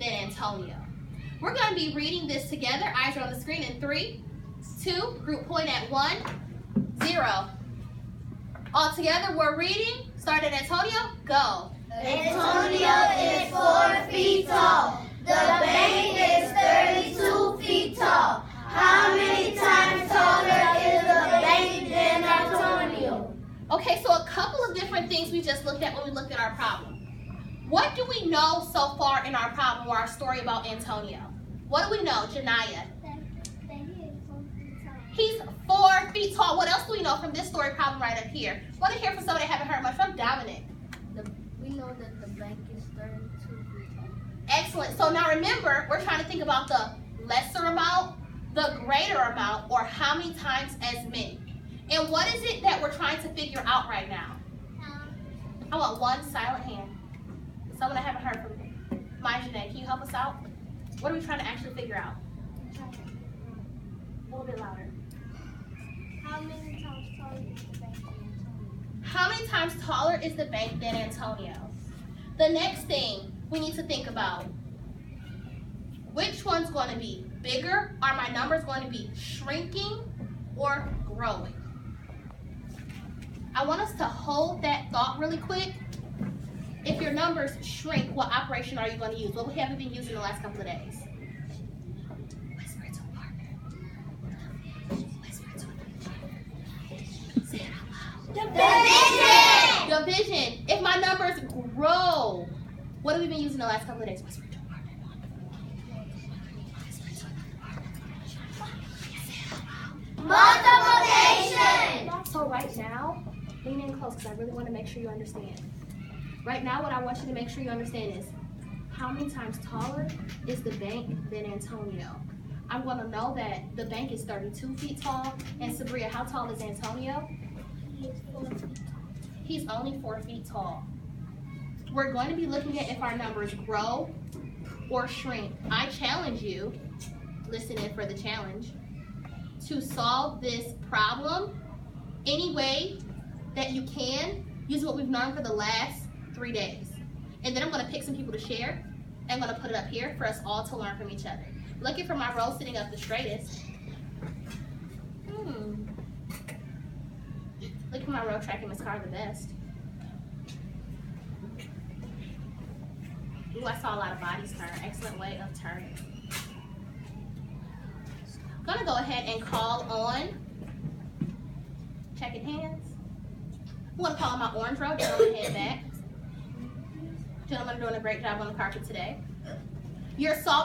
than Antonio. We're going to be reading this together. Eyes are on the screen in 3, 2, group point at 1, 0. All together, we're reading. Start at Antonio. Go. Antonio is 4 feet tall. The bank is 32 feet tall. How many times taller is the bank than Antonio? Okay, so a couple of different things we just looked at when we looked at our problem. What do we know so far in our problem or our story about Antonio? What do we know, Janaya? He's 4 feet tall. What else do we know from this story problem right up here? Want to hear from somebody that haven't heard much from? Dominic. We know that the bank is 32 feet tall. Excellent. So now remember, we're trying to think about the lesser amount, the greater amount, or how many times as many. And what is it that we're trying to figure out right now? I want one silent hand. Someone I haven't heard from. Maya Janae, can you help us out? What are we trying to actually figure out? A little bit louder. How many times taller is the bank than Antonio? How many times taller is the bank than Antonio? The next thing we need to think about, which one's going to be bigger? Are my numbers going to be shrinking or growing? I want us to hold that thought really quick. If your numbers shrink, what operation are you going to use? What have we been using the last couple of days? Whisper it to a partner. Whisper it to a partner. Say it out loud. Division! Division. If my numbers grow, what have we been using the last couple of days? Whisper it to a partner. Whisper it to a partner. Multiplication! So right now, lean in close because I really want to make sure you understand. Right now, what I want you to make sure you understand is how many times taller is the bank than Antonio? I'm going to know that the bank is 32 feet tall. And Sabria, how tall is Antonio? He is 4 feet tall. He's only 4 feet tall. We're going to be looking at if our numbers grow or shrink. I challenge you, listen in for the challenge, to solve this problem any way that you can using what we've learned for the last 3 days. And then I'm going to pick some people to share. I'm going to put it up here for us all to learn from each other. Looking for my row sitting up the straightest. Look at my row tracking Miss Carr the best. Ooh, I saw a lot of bodies turn. Excellent way of turning. I'm going to go ahead and call on checking hands. I'm going to call on my orange row. Gentlemen, head back. Gentlemen are doing a great job on the carpet today. Your soft